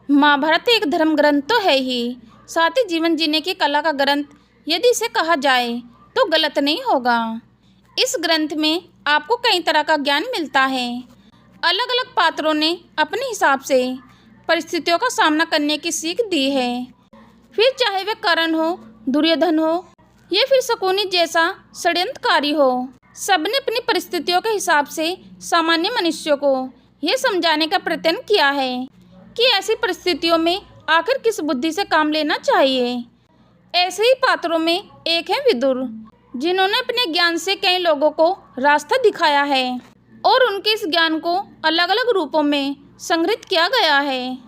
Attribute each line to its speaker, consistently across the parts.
Speaker 1: महाभारत एक धर्म ग्रंथ तो है ही, साथ ही जीवन जीने की कला का ग्रंथ यदि इसे कहा जाए तो गलत नहीं होगा। इस ग्रंथ में आपको कई तरह का ज्ञान मिलता है। अलग अलग पात्रों ने अपने हिसाब से परिस्थितियों का सामना करने की सीख दी है। फिर चाहे वे कर्ण हो, दुर्योधन हो या फिर शकुनी जैसा षड्यंत्रकारी हो, सबने अपनी परिस्थितियों के हिसाब से सामान्य मनुष्यों को यह समझाने का प्रयत्न किया है कि ऐसी परिस्थितियों में आखिर किस बुद्धि से काम लेना चाहिए। ऐसे ही पात्रों में एक है विदुर, जिन्होंने अपने ज्ञान से कई लोगों को रास्ता दिखाया है और उनके इस ज्ञान को अलग अलग रूपों में संग्रहित किया गया है,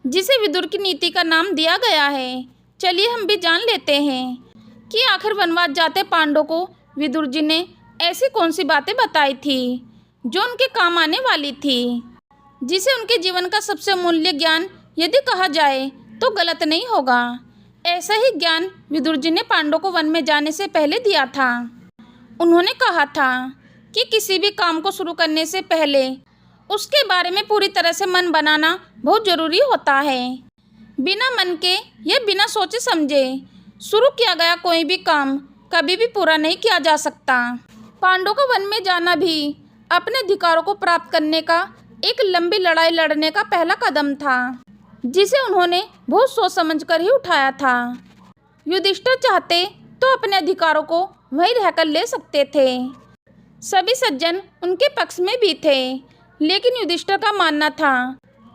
Speaker 1: जिसे विदुर की नीति का नाम दिया गया है। चलिए हम भी जान लेते हैं कि आखिर वनवास जाते पांडवों को विदुर जी ने ऐसी कौन सी बातें बताई थी जो उनके काम आने वाली थी, जिसे उनके जीवन का सबसे मूल्य ज्ञान यदि कहा जाए तो गलत नहीं होगा। ऐसा ही ज्ञान विदुर जी ने पांडवों को वन में जाने से पहले दिया था। उन्होंने कहा था कि किसी भी काम को शुरू करने से पहले उसके बारे में पूरी तरह से मन बनाना बहुत ज़रूरी होता है। बिना मन के या बिना सोचे समझे शुरू किया गया कोई भी काम कभी भी पूरा नहीं किया जा सकता। पांडवों का वन में जाना भी अपने अधिकारों को प्राप्त करने का एक लंबी लड़ाई लड़ने का पहला कदम था, जिसे उन्होंने बहुत सोच समझकर ही उठाया था। युधिष्ठिर चाहते तो अपने अधिकारों को वहीं रहकर ले सकते थे। सभी सज्जन उनके पक्ष में भी थे, लेकिन युधिष्ठिर का मानना था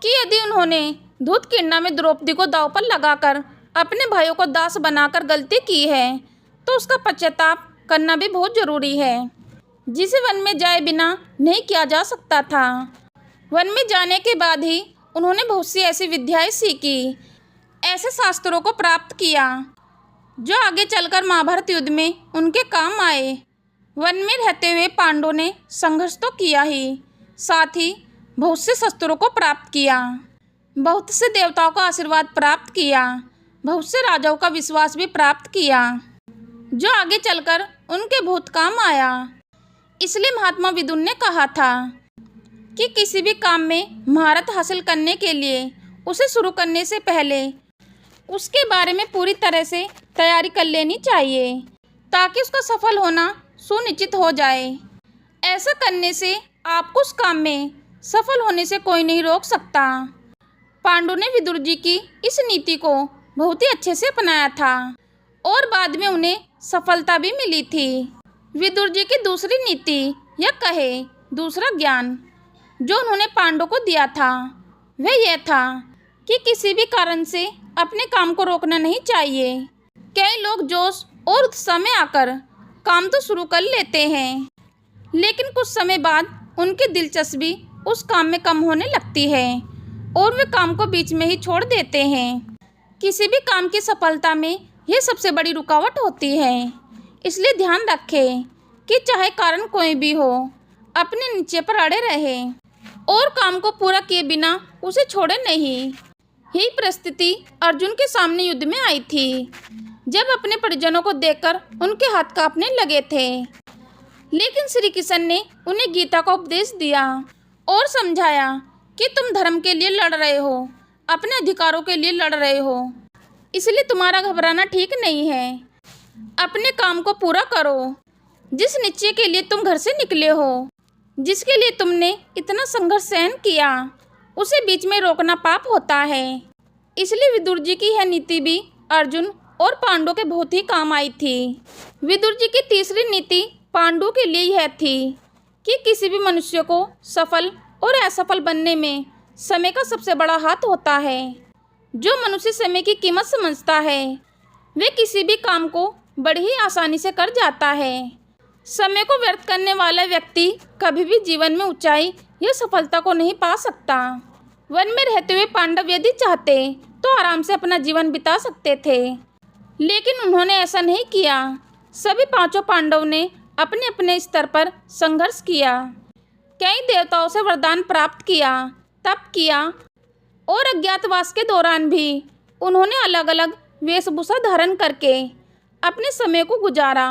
Speaker 1: कि यदि उन्होंने धूतकीर्णा में द्रौपदी को दांव पर लगाकर अपने भाइयों को दास बनाकर गलती की है तो उसका पश्चाताप करना भी बहुत ज़रूरी है, जिसे वन में जाए बिना नहीं किया जा सकता था। वन में जाने के बाद ही उन्होंने बहुत सी ऐसी विद्याएं सीखी, ऐसे शास्त्रों को प्राप्त किया जो आगे चलकर महाभारत युद्ध में उनके काम आए। वन में रहते हुए पांडवों ने संघर्ष तो किया ही, साथ ही बहुत से शस्त्रों को प्राप्त किया, बहुत से देवताओं का आशीर्वाद प्राप्त किया, बहुत से राजाओं का विश्वास भी प्राप्त किया, जो आगे चलकर उनके बहुत काम आया। इसलिए महात्मा विदुर ने कहा था कि किसी भी काम में महारत हासिल करने के लिए उसे शुरू करने से पहले उसके बारे में पूरी तरह से तैयारी कर लेनी चाहिए, ताकि उसका सफल होना सुनिश्चित हो जाए। ऐसा करने से आपको उस काम में सफल होने से कोई नहीं रोक सकता। पांडु ने विदुर जी की इस नीति को बहुत ही अच्छे से अपनाया था और बाद में उन्हें सफलता भी मिली थी। विदुर जी की दूसरी नीति या कहे दूसरा ज्ञान जो उन्होंने पांडवों को दिया था वह यह था कि किसी भी कारण से अपने काम को रोकना नहीं चाहिए। कई लोग जोश और उत्साह में आकर काम तो शुरू कर लेते हैं, लेकिन कुछ समय बाद उनकी दिलचस्पी उस काम में कम होने लगती है और वे काम को बीच में ही छोड़ देते हैं। किसी भी काम की सफलता में यह सबसे बड़ी रुकावट होती है। इसलिए ध्यान रखें कि चाहे कारण कोई भी हो, अपने नीचे पर अड़े रहे और काम को पूरा किए बिना उसे छोड़े नहीं। यही परिस्थिति अर्जुन के सामने युद्ध में आई थी, जब अपने परिजनों को देखकर उनके हाथ कांपने लगे थे। लेकिन श्री कृष्ण ने उन्हें गीता का उपदेश दिया और समझाया कि तुम धर्म के लिए लड़ रहे हो, अपने अधिकारों के लिए लड़ रहे हो, इसलिए तुम्हारा घबराना ठीक नहीं है। अपने काम को पूरा करो। जिस निश्चय के लिए तुम घर से निकले हो, जिसके लिए तुमने इतना संघर्ष सहन किया, उसे बीच में रोकना पाप होता है। इसलिए विदुर जी की यह नीति भी अर्जुन और पांडवों के बहुत ही काम आई थी। विदुर जी की तीसरी नीति पांडवों के लिए यह थी कि किसी भी मनुष्य को सफल और असफल बनने में समय का सबसे बड़ा हाथ होता है। जो मनुष्य समय की कीमत समझता है वे किसी भी काम को बड़ी ही आसानी से कर जाता है। समय को व्यर्थ करने वाला व्यक्ति कभी भी जीवन में ऊंचाई या सफलता को नहीं पा सकता। वन में रहते हुए पांडव यदि चाहते तो आराम से अपना जीवन बिता सकते थे, लेकिन उन्होंने ऐसा नहीं किया। सभी पांचों पांडव ने अपने अपने स्तर पर संघर्ष किया, कई देवताओं से वरदान प्राप्त किया, तप किया और अज्ञातवास के दौरान भी उन्होंने अलग अलग वेशभूषा धारण करके अपने समय को गुजारा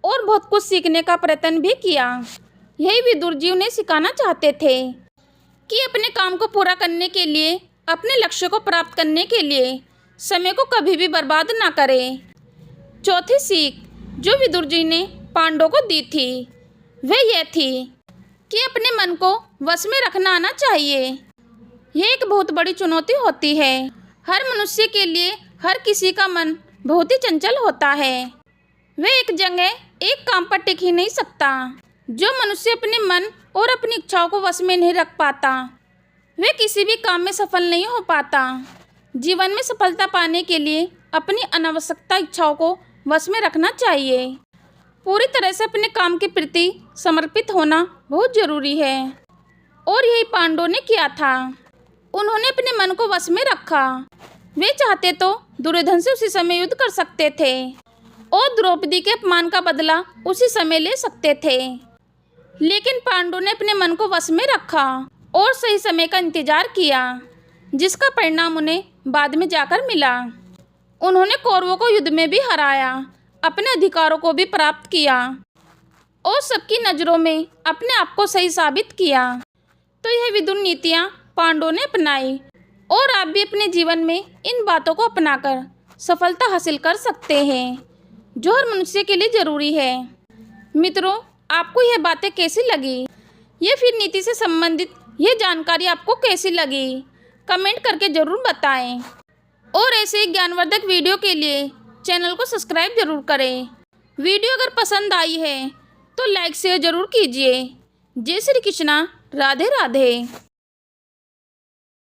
Speaker 1: और बहुत कुछ सीखने का प्रयत्न भी किया। यही विदुर जी उन्हें सिखाना चाहते थे कि अपने काम को पूरा करने के लिए अपने लक्ष्य को प्राप्त करने के लिए समय को कभी भी बर्बाद ना करें। चौथी सीख जो विदुर जी ने पांडवों को दी थी वह यह थी कि अपने मन को वश में रखना आना चाहिए। यह एक बहुत बड़ी चुनौती होती है। हर मनुष्य के लिए हर किसी का मन बहुत ही चंचल होता है। वह एक जगह एक काम पर टिक ही नहीं सकता। जो मनुष्य अपने मन और अपनी इच्छाओं को वश में नहीं रख पाता वह किसी भी काम में सफल नहीं हो पाता। जीवन में सफलता पाने के लिए अपनी अनावश्यकता इच्छाओं को वश में रखना चाहिए। पूरी तरह से अपने काम के प्रति समर्पित होना बहुत जरूरी है और यही पांडवों ने किया था। उन्होंने अपने मन को वश में रखा। वे चाहते तो दुर्योधन से उसी समय युद्ध कर सकते थे और द्रौपदी के अपमान का बदला उसी समय ले सकते थे, लेकिन पांडवों ने अपने मन को वश में रखा और सही समय का इंतजार किया, जिसका परिणाम उन्हें बाद में जाकर मिला। उन्होंने कौरवों को युद्ध में भी हराया, अपने अधिकारों को भी प्राप्त किया और सबकी नज़रों में अपने आप को सही साबित किया। तो यह विदुर नीतियाँ पांडवों ने अपनाई और आप भी अपने जीवन में इन बातों को अपनाकर सफलता हासिल कर सकते हैं, जो हर मनुष्य के लिए ज़रूरी है। मित्रों, आपको यह बातें कैसी लगी या फिर नीति से संबंधित यह जानकारी आपको कैसी लगी, कमेंट करके ज़रूर बताएं और ऐसे ही ज्ञानवर्धक वीडियो के लिए चैनल को सब्सक्राइब जरूर करें। वीडियो अगर पसंद आई है तो लाइक शेयर जरूर कीजिए। जय श्री कृष्णा। राधे राधे।